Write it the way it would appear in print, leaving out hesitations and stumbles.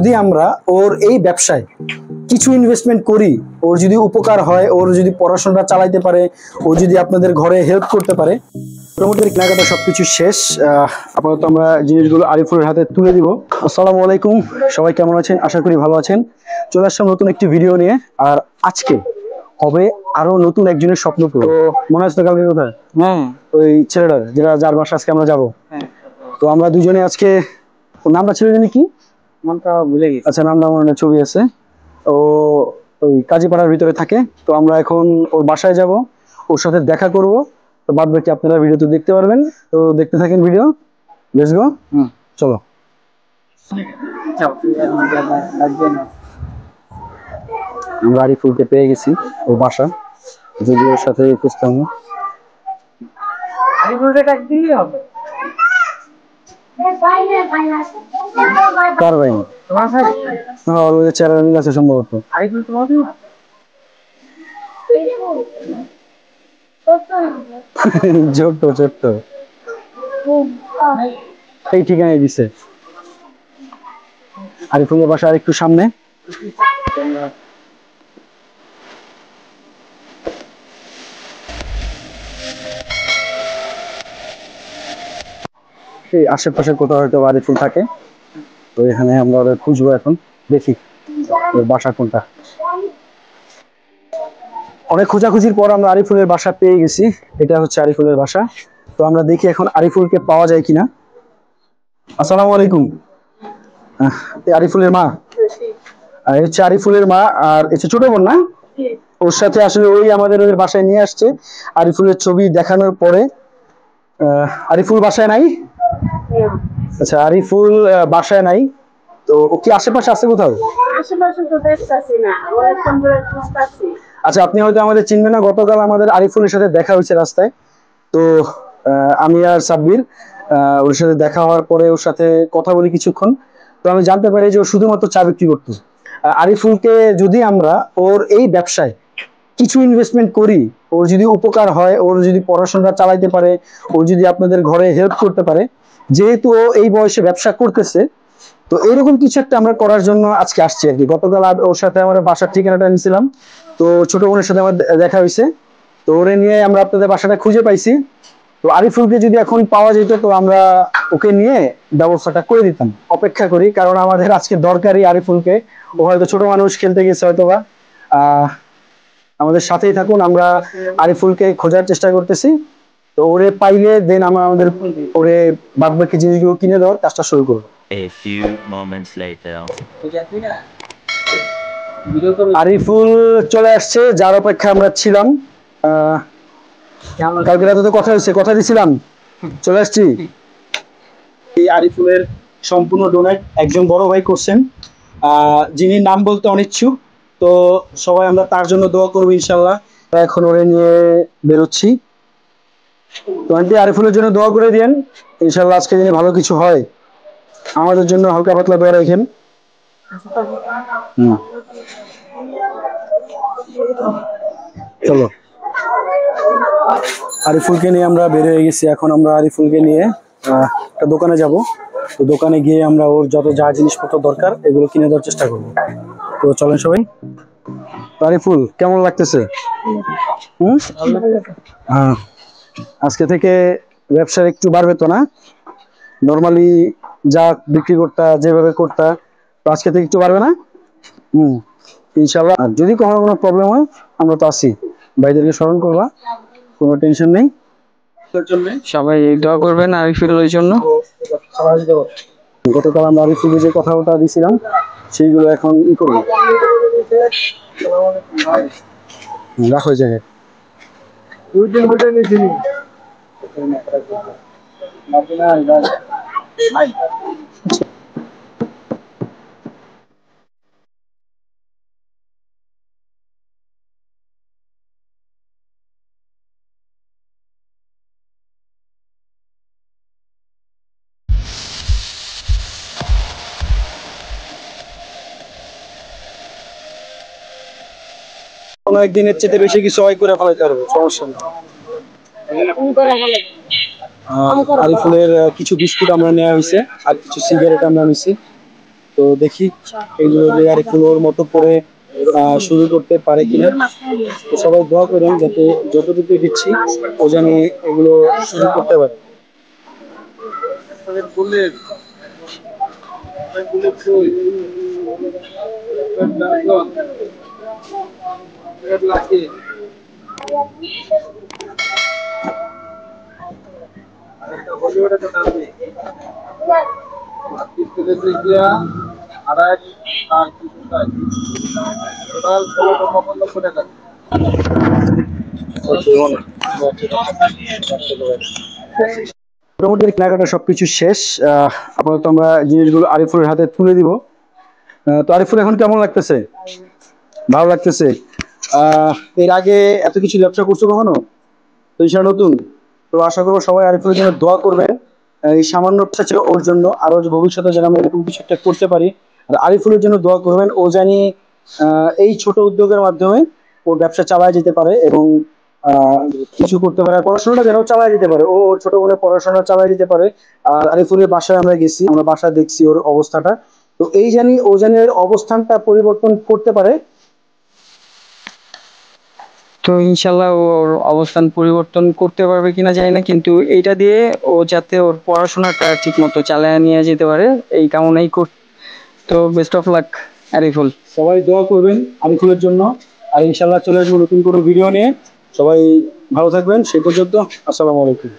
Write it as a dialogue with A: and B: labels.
A: যদি আমরা ওর এই ব্যবসায় কিছু ইনভেস্টমেন্ট করি, ওর যদি উপকার হয়, ওর যদি পড়াশোনা চালাইতে পারে, ও যদি আপনাদের ঘরে হেল্প করতে পারে, মোটামুটি কেনাকাটা সবকিছু শেষ। আপাতত আমরা জিনিসগুলো আরিফুলের হাতে তুলে দিব। আসসালামু আলাইকুম, সবাই কেমন আছেন? আশা করি ভালো আছেন। চলে আসলাম নতুন একটি ভিডিও নিয়ে। আর আজকে হবে আরো নতুন একজনের স্বপ্ন পূরণ। তো মনে আছে তো কালকে কোথায় ওই ছেলেটা যার বাসা আজকে আমরা যাবো। তো আমরা দুজনে আজকে, ওর নামটা ছিল জানি কি, নামটা ভুলে গেছি। আচ্ছা, নামটা আমার ছবি আছে। ও ওই কাজীপাড়ার ভিতরে থাকে। তো আমরা এখন ওর বাসায় যাব, ওর সাথে দেখা করব। তো বাদ বাকি আপনারা ভিডিওতে দেখতে পারবেন। তো দেখতে থাকেন ভিডিও। Let's go. চলো। আমরা আরিফুলকে পেয়ে গেছি ওর বাসা, যদি ওর সাথে খুঁজতাম। আরিফুলকে ডাক দিলেই হবে। কার ভাই? তোমার ভাই? হ্যাঁ, ওর চেহারা মিল আছে সম্ভবত। আরিফুল তোমার কি? ছোট্ট ছোট্ট এই ঠিকানায় দিছে। আরিফুলের বাসা আর একটু সামনে। এই আশেপাশে কোথাও হয়তো আরিফুল থাকে। তো এখানে আমরা ওদের খুঁজবো এখন, দেখি ওর বাসা কোনটা। অনেক খোঁজাখুঁজির পর আমরা আরিফুলের বাসা পেয়ে গেছি। এটা হচ্ছে আরিফুলের বাসা। তো আমরা দেখি এখন আরিফুলকে পাওয়া যায় কিনা। আসসালামু আলাইকুম। আরিফুলের মা? আর হচ্ছে আরিফুলের মা, আর হচ্ছে ছোট বোন না? ওর সাথে আসলে ওই আমাদের ওদের বাসায় নিয়ে আসছে। আরিফুলের ছবি দেখানোর পরে আরিফুল বাসায় নাই। আচ্ছা, আরিফুল বাসায় নাই। তো ও কি আশেপাশে আছে কোথাও? আচ্ছা, আপনি হয়তো আমাদের চিনবেন না। গতকাল আমাদের আরিফুলের সাথে দেখা হয়েছে রাস্তায়। তো আমি আর সাব্বির ওর সাথে দেখা হওয়ার পরে ওর সাথে কথা বলি কিছুক্ষণ। তো আমি জানতে পারি যে ও শুধুমাত্র চা বিক্রি করতো। আরিফুলকে যদি আমরা ওর এই ব্যবসায় কিছু ইনভেস্টমেন্ট করি, ওর যদি উপকার হয়, ওর যদি পড়াশোনা চালাইতে পারে, ও যদি আপনাদের ঘরে হেল্প করতে পারে, যেহেতু ও এই বয়সে ব্যবসা করতেছে, তো এরকম কিছু একটা আমরা করার জন্য আজকে আসছি আর কি। গতকাল ওর সাথে আমার বাসার ঠিকানাটা নিয়েছিলাম। তো ছোট বোনের সাথে আমার দেখা হয়েছে। তো ওরে নিয়ে আমরা আপনাদের বাসাটা খুঁজে পাইছি। তো আরিফুলকে যদি এখন পাওয়া যেত, তো আমরা ওকে নিয়ে ব্যবস্থাটা করে দিতাম। অপেক্ষা করি, কারণ আমাদের আজকে দরকারই আরিফুলকে। ও হয়তো ছোট মানুষ, খেলতে গেছে হয়তোবা। আমাদের সাথেই থাকুন, আমরা আরিফুলকে খোঁজার চেষ্টা করতেছি। তো ওরে পাইলে দেন আমরা আমাদের ওরে বাদবাকি জিনিসগুলো কিনে দেওয়ার কাজটা শুরু করবো। আরিফুল চলে আসছে, যার অপেক্ষা আমরা ছিলাম। কালকে রাতে তো কথা হয়েছে, কথা দিছিলাম, চলে আসছি। এই আরিফুলের সম্পূর্ণ ডোনেট একজন বড় ভাই করছেন, যিনি নাম বলতে অনিচ্ছুক। তো সবাই আমরা তার জন্য দোয়া করবো ইনশাল্লাহ। এখন ওরে নিয়ে বেরোচ্ছি। তো আন্টি, আরিফুলের জন্য দোয়া করে দিয়েন, ইনশাল্লাহ আজকে দিনে ভালো কিছু হয়। আমাদের জন্য হালকা পাতলা দোয়া রাখেন। চলো, আরিফুলকে নিয়ে আমরা বের হয়ে গেছি। এখন আমরা আরিফুলকে নিয়ে একটা দোকানে যাব। তো দোকানে গিয়ে আমরা ওর যত যা জিনিসপত্র দরকার এগুলো কিনে দেওয়ার চেষ্টা করবো। তো চলেন সবাই। আরিফুল, কেমন লাগতেছে? হ্যাঁ, আজকে থেকে ব্যবসার একটু বাড়বে তো না? নর্মালি যা বিক্রি করতা, যেভাবে করতা, তো আজকে থেকে একটু বাড়বে না? ইনশাল্লাহ। আর যদি কখনো কোনো প্রবলেম হয়, আমরা তো আছি, ভাইদেরকে স্মরণ করবা, কোনো টেনশন নেই। সবাই দোয়া করবেন আরিফুলের জন্য। গতকাল আমরা আরিফুলের যে কথাটা দিয়েছিলাম, সেইগুলো এখন ই করবো। রাখো জায়গায়। কোনো একদিনের চেয়ে বেশি কিছু হয় করে ফেলাইতে পারবো, সমস্যা নেই। আরিফুলের কিছু বিস্কুট আমরা নেওয়া হয়েছে, আর কিছু সিগারেট আমরা নিছি। তো দেখি এগুলো যে আরিফুলের মতো করে শুরু করতে পারে কিনা। তো সবাই দোয়া করেন যাতে যতটুকু দিচ্ছি ও যেন এগুলো শুরু করতে পারে। মোটামুটি কেনাকাটা সবকিছু শেষ। আপাতত আমরা জিনিসগুলো আরিফুলের হাতে তুলে দিব। তো আরিফুল এখন কেমন লাগতেছে? ভালো লাগতেছে। এর আগে এত কিছু ব্যবসা করছো কখনো? তো ইনশাল্লাহ নতুন। তো আশা করবো সবাই আরিফুলের জন্য দোয়া করবেন। এই সামান্য ব্যবসা ছিল ওর জন্য, আরো ভবিষ্যতে যেন আমরা এরকম কিছু একটা করতে পারি। আর আরিফুলের জন্য দোয়া করবেন, ও জানি এই ছোট উদ্যোগের মাধ্যমে ওর ব্যবসা চালায় যেতে পারে এবং আহ, কিছু করতে পারে। আর পড়াশোনাটা যেন চালায় যেতে পারে, ও ওর ছোট বোনের পড়াশোনা চালায় যেতে পারে। আর আরিফুলের বাসায় আমরা গেছি, আমরা বাসা দেখছি ওর অবস্থাটা। তো এই জানি ও জানি এর অবস্থানটা পরিবর্তন করতে পারে।
B: তো ইনশাল্লাহ ওর অবস্থান পরিবর্তন করতে পারবে কিনা জানি না, কিন্তু এইটা দিয়ে ও যাতে ওর পড়াশোনাটা ঠিক মতো চালিয়ে নিয়ে যেতে পারে এই কামনাই কর। তো বেস্ট অফ লাক আরিফুল।
A: সবাই দোয়া করবেন আরিফুলের জন্য। আর ইনশাল্লাহ চলে আসবো নতুন কোনো ভিডিও নিয়ে। সবাই ভালো থাকবেন, সেই পর্যন্ত আসসালামু আলাইকুম।